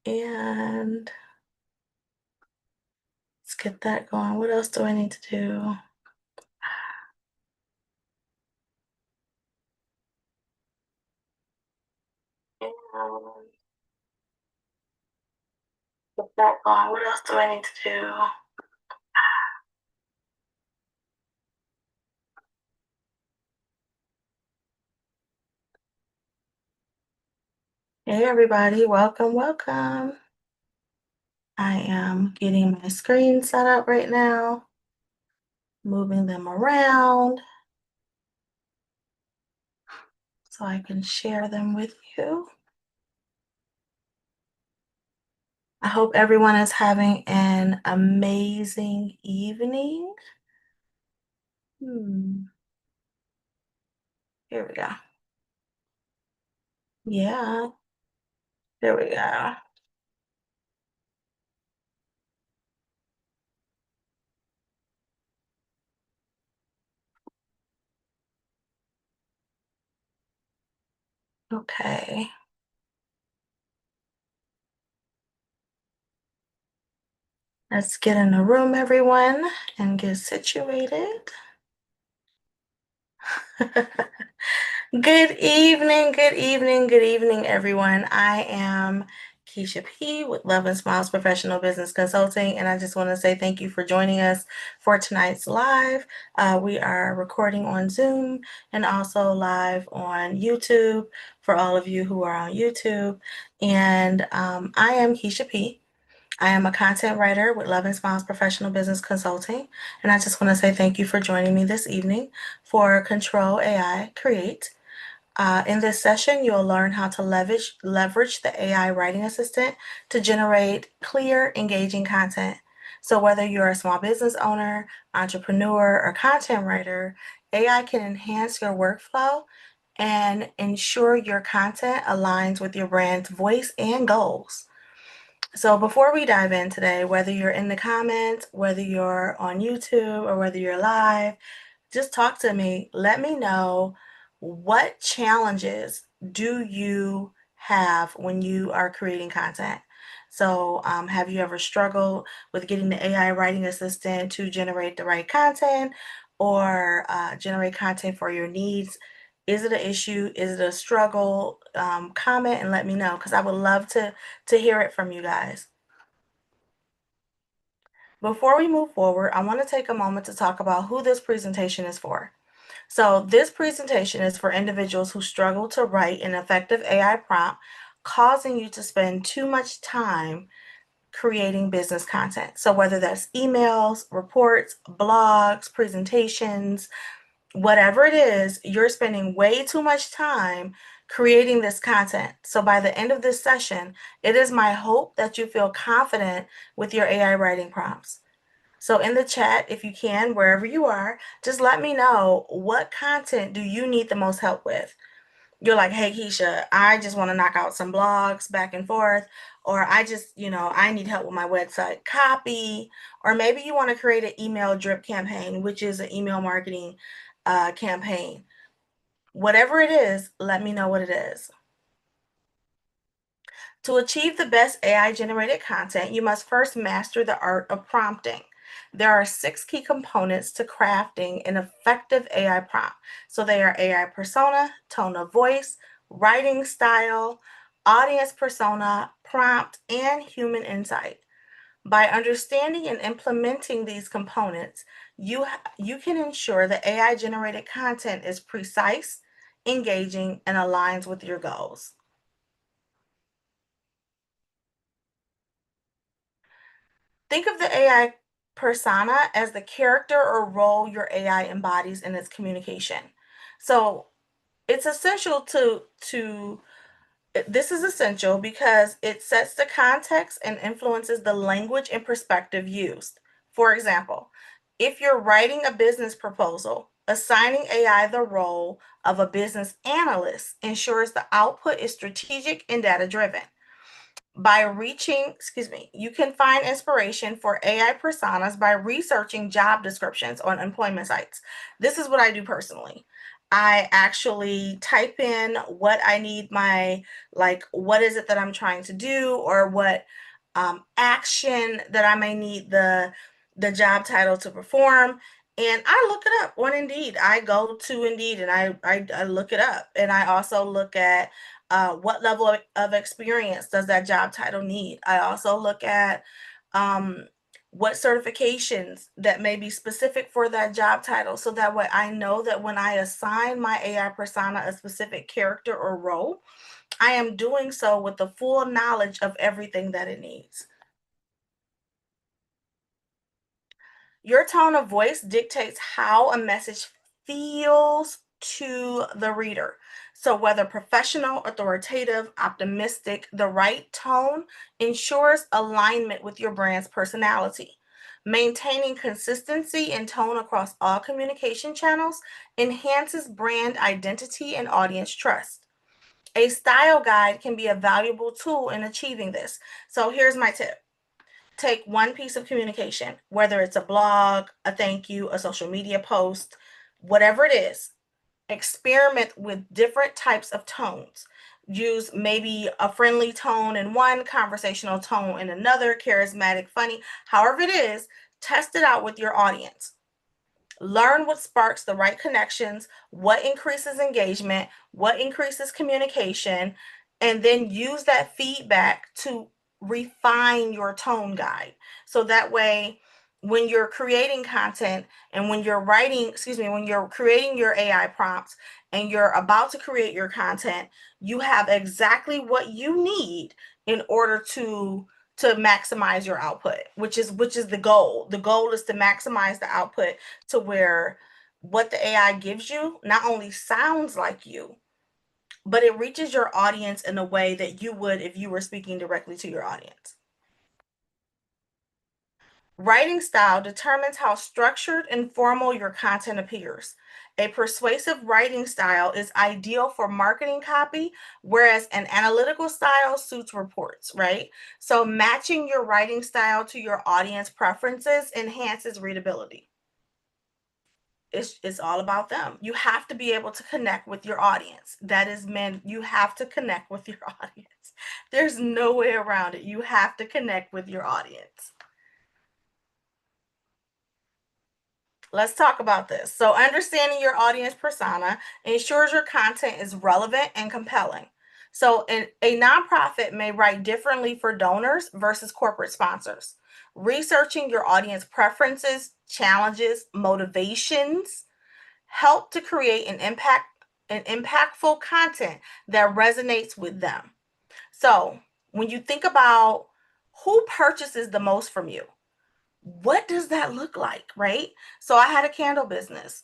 And let's get that going. What else do I need to do? And get that going. What else do I need to do? Hey, everybody. Welcome, welcome. I am getting my screen set up right now, moving them around so I can share them with you. I hope everyone is having an amazing evening. Here we go. Yeah, there we go. Okay, let's get in the room, everyone, and get situated. Good evening, good evening, everyone. I am Kesha P with Love and Smiles Professional Business Consulting, and I just want to say thank you for joining us for tonight's live. We are recording on Zoom and also live on YouTube for all of you who are on YouTube. And I am Kesha P. I am a content writer with Love and Smiles Professional Business Consulting, and I just want to say thank you for joining me this evening for Control AI Create. In this session, you'll learn how to leverage the AI writing assistant to generate clear, engaging content. So whether you're a small business owner, entrepreneur, or content writer, AI can enhance your workflow and ensure your content aligns with your brand's voice and goals. So before we dive in today, whether you're in the comments, whether you're on YouTube, or whether you're live, just talk to me. Let me know, what challenges do you have when you are creating content? So, have you ever struggled with getting the AI writing assistant to generate the right content or generate content for your needs? Is it an issue? Is it a struggle? Comment and let me know, because I would love to hear it from you guys. Before we move forward, I want to take a moment to talk about who this presentation is for. So this presentation is for individuals who struggle to write an effective AI prompt, causing you to spend too much time creating business content. So whether that's emails, reports, blogs, presentations, whatever it is, you're spending way too much time creating this content. So by the end of this session, it is my hope that you feel confident with your AI writing prompts. So in the chat, if you can, wherever you are, just let me know, what content do you need the most help with? You're like, hey, Keisha, I just want to knock out some blogs back and forth, or I just, I need help with my website copy, or maybe you want to create an email drip campaign, which is an email marketing campaign. Whatever it is, let me know what it is. To achieve the best AI-generated content, you must first master the art of prompting. There are 6 key components to crafting an effective AI prompt. So they are AI persona, tone of voice, writing style, audience persona, prompt, and human insight. By understanding and implementing these components, you can ensure that AI-generated content is precise, engaging, and aligns with your goals. Think of the AI persona as the character or role your AI embodies in its communication. So it's essential to this is essential because it sets the context and influences the language and perspective used. For example, if you're writing a business proposal, assigning AI the role of a business analyst ensures the output is strategic and data driven. You can find inspiration for AI personas by researching job descriptions on employment sites. This is what I do personally. I actually type in what I need like, what is it that I'm trying to do, or what action that I may need the job title to perform. And I look it up on Indeed. I go to Indeed and I look it up. And I also look at what level of experience does that job title need. I also look at um, what certifications that may be specific for that job title, so that way I know that when I assign my AI persona a specific character or role, I am doing so with the full knowledge of everything that it needs. Your tone of voice dictates how a message feels to the reader. So, whether professional, authoritative, optimistic, the right tone ensures alignment with your brand's personality. Maintaining consistency in tone across all communication channels enhances brand identity and audience trust. A style guide can be a valuable tool in achieving this. So, here's my tip: take one piece of communication, whether it's a blog, a thank you, a social media post, whatever it is, experiment with different types of tones. Use maybe a friendly tone in one, conversational tone in another, charismatic, funny, however it is, test it out with your audience. Learn what sparks the right connections, what increases engagement, what increases communication, and then use that feedback to refine your tone guide. So that way, when you're creating content and when you're writing, excuse me, when you're creating your AI prompts and you're about to create your content, you have exactly what you need in order to maximize your output, which is the goal. The goal is to maximize the output to where what the AI gives you not only sounds like you, but it reaches your audience in a way that you would if you were speaking directly to your audience. Writing style determines how structured and formal your content appears. A persuasive writing style is ideal for marketing copy, whereas an analytical style suits reports, right? So, matching your writing style to your audience preferences enhances readability. It's all about them. You have to be able to connect with your audience. That is meant, you have to connect with your audience. There's no way around it. You have to connect with your audience. Let's talk about this. So, understanding your audience persona ensures your content is relevant and compelling. So, a nonprofit may write differently for donors versus corporate sponsors. Researching your audience preferences, challenges, motivations help to create an impactful content that resonates with them. So, when you think about who purchases the most from you, what does that look like, right? So I had a candle business,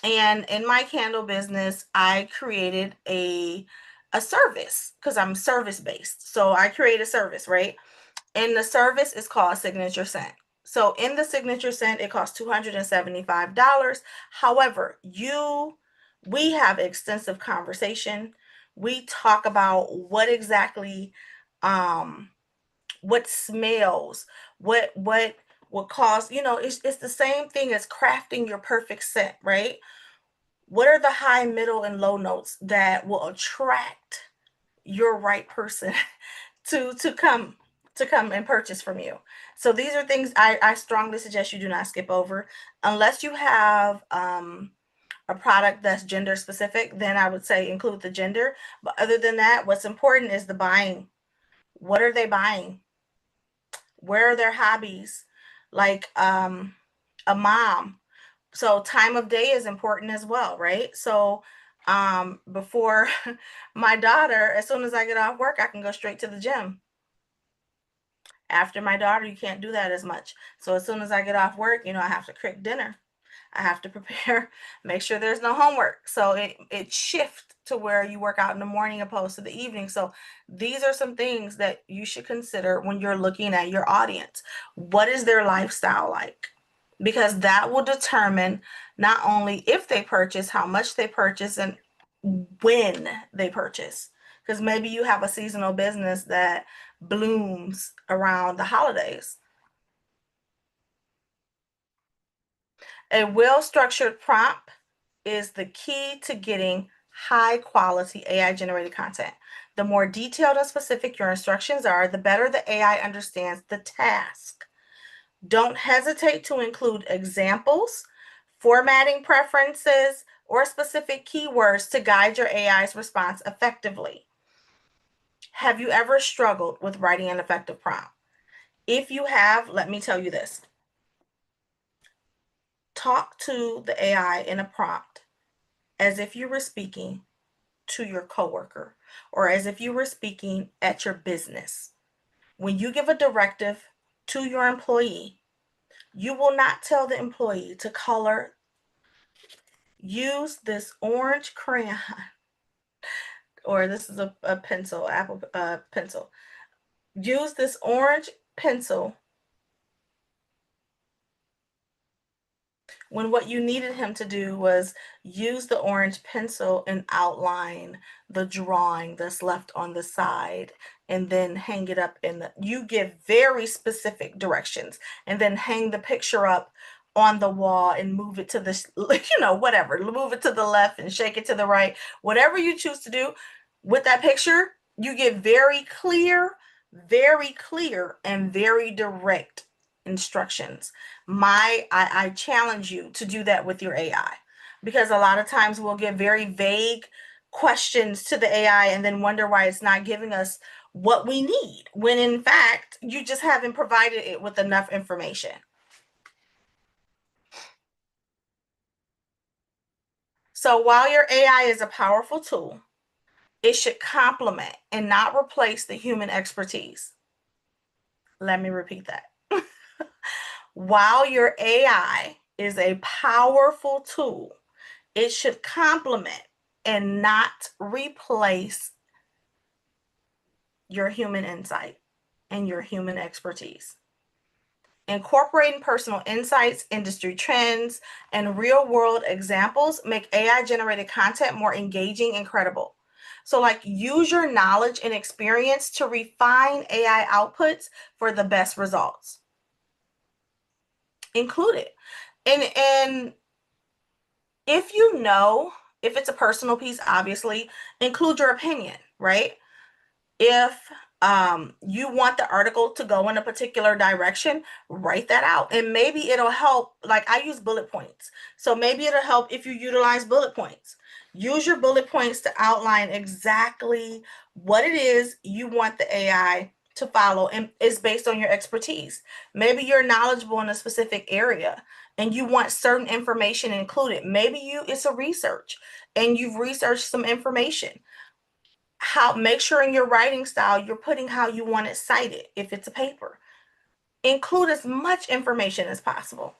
and in my candle business, I created a service because I'm service based. So I create a service, right? And the service is called Signature Scent. So in the Signature Scent, it costs $275. However, we have extensive conversation. We talk about um what smells, what cause, it's the same thing as crafting your perfect scent, right? What are the high, middle, and low notes that will attract your right person to come and purchase from you? So these are things I strongly suggest you do not skip over unless you have a product that's gender specific. Then I would say include the gender. But other than that, what's important is the buying. What are they buying? Where are their hobbies? Like a mom. So time of day is important as well, right? So before my daughter, as soon as I get off work, I can go straight to the gym. After my daughter, you can't do that as much. So as soon as I get off work, I have to cook dinner. I have to prepare, make sure there's no homework. So it shifts to where you work out in the morning opposed to the evening. So these are some things that you should consider when you're looking at your audience. What is their lifestyle like? Because that will determine not only if they purchase, how much they purchase, and when they purchase. Because maybe you have a seasonal business that blooms around the holidays. A well structured prompt is the key to getting high quality AI generated content. The more detailed and specific your instructions are, the better the AI understands the task. Don't hesitate to include examples, formatting preferences, or specific keywords to guide your AI's response effectively. Have you ever struggled with writing an effective prompt? If you have, let me tell you this. Talk to the AI in a prompt as if you were speaking to your coworker or as if you were speaking at your business. When you give a directive to your employee, you will not tell the employee to color, use this orange crayon, or this is a pencil, Apple pencil. Use this orange pencil when what you needed him to do was use the orange pencil and outline the drawing that's left on the side and then hang it up in the, you give very specific directions and then hang the picture up on the wall and move it to the, whatever, move it to the left and shake it to the right, whatever you choose to do with that picture, you get very clear and very direct instructions. I challenge you to do that with your AI, because a lot of times we'll give very vague questions to the AI and then wonder why it's not giving us what we need, when in fact you just haven't provided it with enough information. So while your AI is a powerful tool, it should complement and not replace the human expertise. Let me repeat that. While your AI is a powerful tool, it should complement and not replace your human insight and your human expertise. Incorporating personal insights, industry trends, and real-world examples make AI-generated content more engaging and credible. So use your knowledge and experience to refine AI outputs for the best results. Include it. And if if it's a personal piece, obviously, include your opinion, right? If you want the article to go in a particular direction, write that out. And maybe it'll help, like I use bullet points. So maybe it'll help if you utilize bullet points. Use your bullet points to outline exactly what it is you want the AI to follow, and it's based on your expertise. Maybe you're knowledgeable in a specific area and you want certain information included. Maybe it's a research and you've researched some information. Make sure in your writing style you're putting how you want it cited. If it's a paper, include as much information as possible.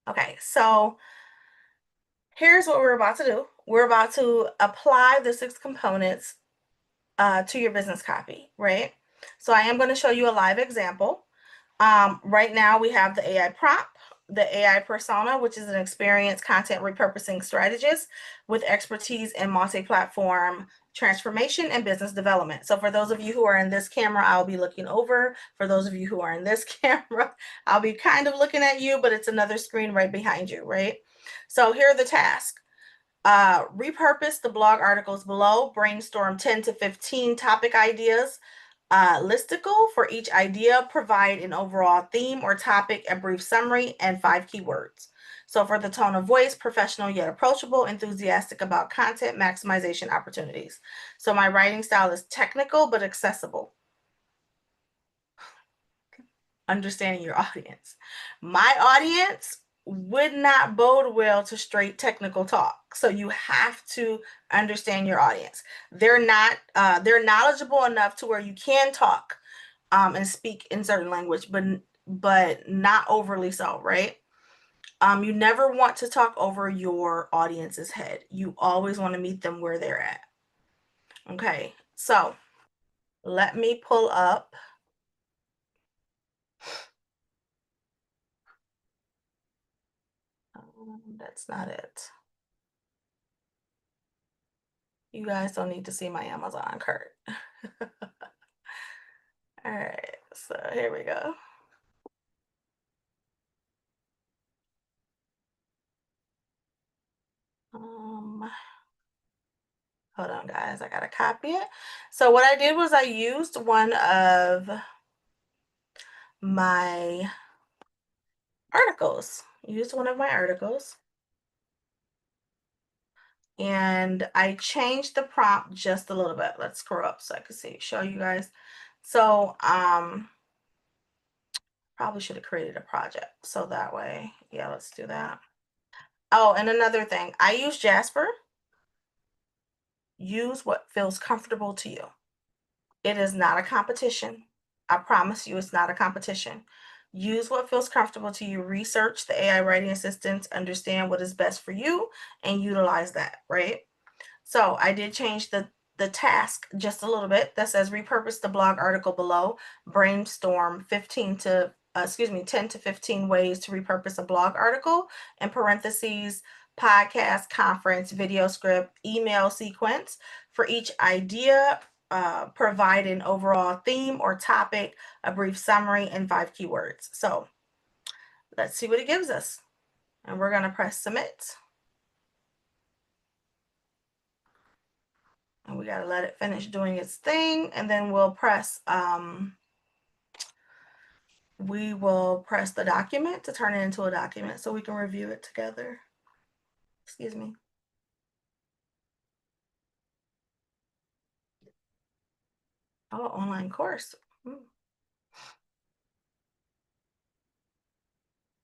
Okay, so here's what we're about to do. We're about to apply the 6 components to your business copy, right? So I am going to show you a live example. Right now we have the AI prompt, the AI persona, which is an experienced content repurposing strategist with expertise in multi-platform transformation and business development. So for those of you who are in this camera, I'll be looking over. For those of you who are in this camera, I'll be kind of looking at you, but it's another screen right behind you, right? So here are the tasks. Repurpose the blog articles below, brainstorm 10 to 15 topic ideas, listicle for each idea, provide an overall theme or topic, a brief summary, and 5 keywords. So for the tone of voice, professional yet approachable, enthusiastic about content, maximization opportunities. So my writing style is technical but accessible. Understanding your audience. My audience would not bode well to straight technical talk. So you have to understand your audience. They're knowledgeable enough to where you can talk and speak in certain language, but not overly so, right? You never want to talk over your audience's head. You always want to meet them where they're at. Okay, so let me pull up. That's not it. You guys don't need to see my Amazon cart. All right. So here we go. Hold on, guys. I gotta copy it. So what I did was I used one of my articles. Used one of my articles. And I changed the prompt just a little bit. Let's scroll up so I can show you guys. So probably should have created a project. So that way, yeah, let's do that. Oh, and another thing, I use Jasper. Use what feels comfortable to you. It is not a competition. I promise you it's not a competition. Use what feels comfortable to you. Research the AI writing assistants, understand what is best for you, and utilize that, right? So I did change the task just a little bit. That says repurpose the blog article below, brainstorm 10 to 15 ways to repurpose a blog article, in parentheses, podcast, conference, video script, email sequence. For each idea, provide an overall theme or topic, a brief summary, and 5 keywords. So let's see what it gives us. And we're going to press submit. And we got to let it finish doing its thing. And then we'll press the document to turn it into a document so we can review it together. Excuse me. Oh, online course.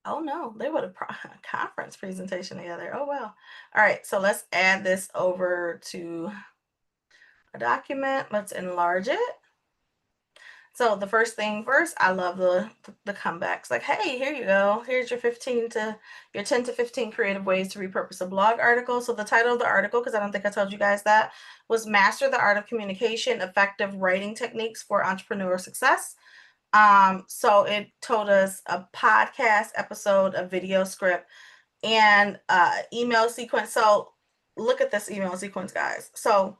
Oh no, they would have conference presentation together. Oh wow. All right, so let's add this over to a document. Let's enlarge it. So the first thing first, I love the comebacks. Like, hey, here you go. Here's your 10 to 15 creative ways to repurpose a blog article. So the title of the article, because I don't think I told you guys that, was Master the Art of Communication, Effective Writing Techniques for Entrepreneur Success. So it told us a podcast episode, a video script, and email sequence. So look at this email sequence, guys. So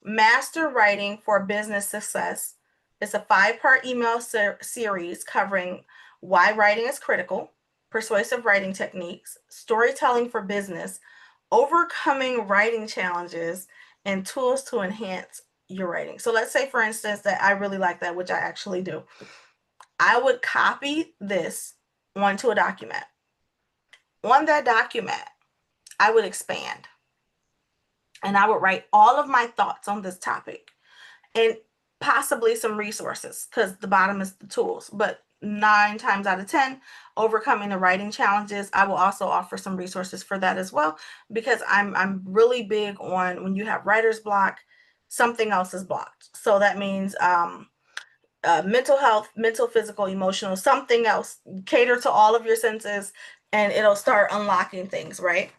Master Writing for Business Success is a 5-part email series covering why writing is critical, persuasive writing techniques, storytelling for business, overcoming writing challenges, and tools to enhance your writing. So let's say, for instance, that I really like that, which I actually do. I would copy this onto a document. On that document, I would expand and I would write all of my thoughts on this topic and possibly some resources, because the bottom is the tools. But 9 times out of 10, overcoming the writing challenges, I will also offer some resources for that as well, because I'm really big on, when you have writer's block, something else is blocked. So that means mental health, mental, physical, emotional, something else. Cater to all of your senses and it'll start unlocking things, right?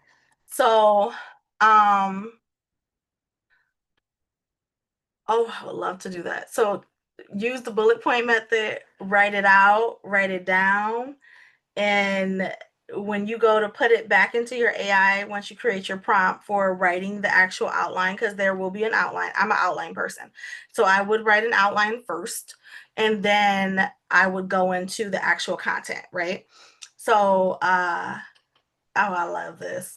So oh, I would love to do that. So use the bullet point method, write it out, write it down, and when you go to put it back into your AI, once you create your prompt for writing the actual outline, because there will be an outline. I'm an outline person. So I would write an outline first, and then I would go into the actual content, right? So, oh, I love this.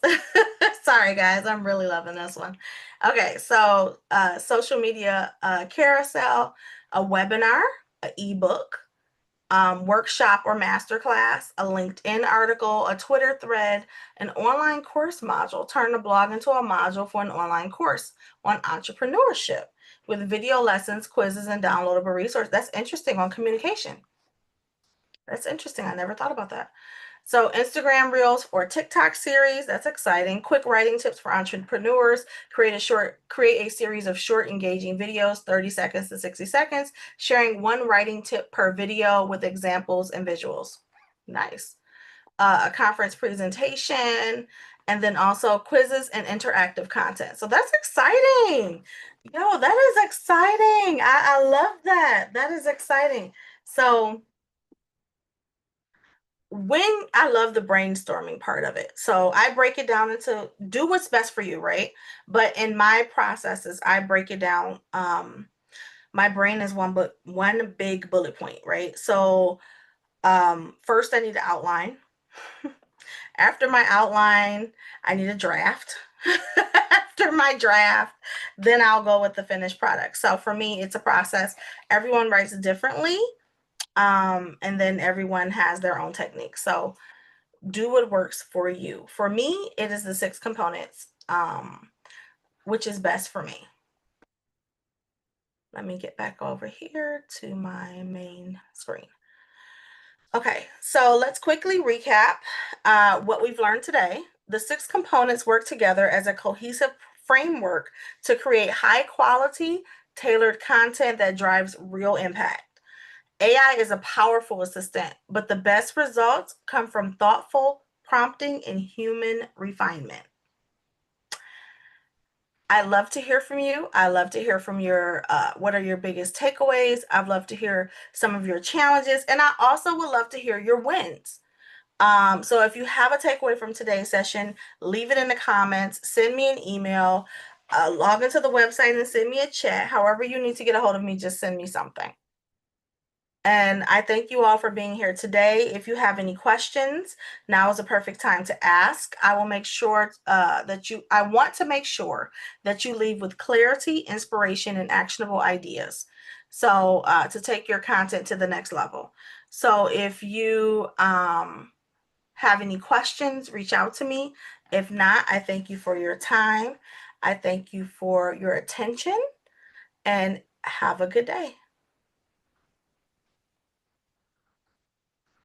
Sorry, guys. I'm really loving this one. Okay, so social media carousel, a webinar, an ebook, workshop or masterclass, a LinkedIn article, a Twitter thread, an online course module. Turn the blog into a module for an online course on entrepreneurship with video lessons, quizzes, and downloadable resources. That's interesting, on communication. That's interesting. I never thought about that. So Instagram Reels or TikTok series, that's exciting. Quick writing tips for entrepreneurs. Create a series of short, engaging videos, 30 seconds to 60 seconds, sharing one writing tip per video with examples and visuals. Nice. A conference presentation, and then also quizzes and interactive content. So that's exciting. Yo, that is exciting. I love that. That is exciting. So I love the brainstorming part of it. So I break it down into, do what's best for you, right? But in my processes, I break it down. my brain is one big bullet point, right? So first I need to outline. After my outline, I need a draft. After my draft, then I'll go with the finished product. So for me, it's a process. Everyone writes differently, and then everyone has their own technique. So do what works for you. For me, it is the 6 components, which is best for me. Let me get back over here to my main screen. Okay, so let's quickly recap what we've learned today. The 6 components work together as a cohesive framework to create high quality, tailored content that drives real impact. AI is a powerful assistant, but the best results come from thoughtful prompting and human refinement. I love to hear from you. I love to hear from your what are your biggest takeaways. I'd love to hear some of your challenges, and I also would love to hear your wins. So if you have a takeaway from today's session, leave it in the comments, send me an email, log into the website and send me a chat. However you need to get a hold of me, just send me something. And I thank you all for being here today. If you have any questions, now is a perfect time to ask. I will make sure I want to make sure that you leave with clarity, inspiration, and actionable ideas. So to take your content to the next level. So if you have any questions, reach out to me. If not, I thank you for your time. I thank you for your attention and have a good day.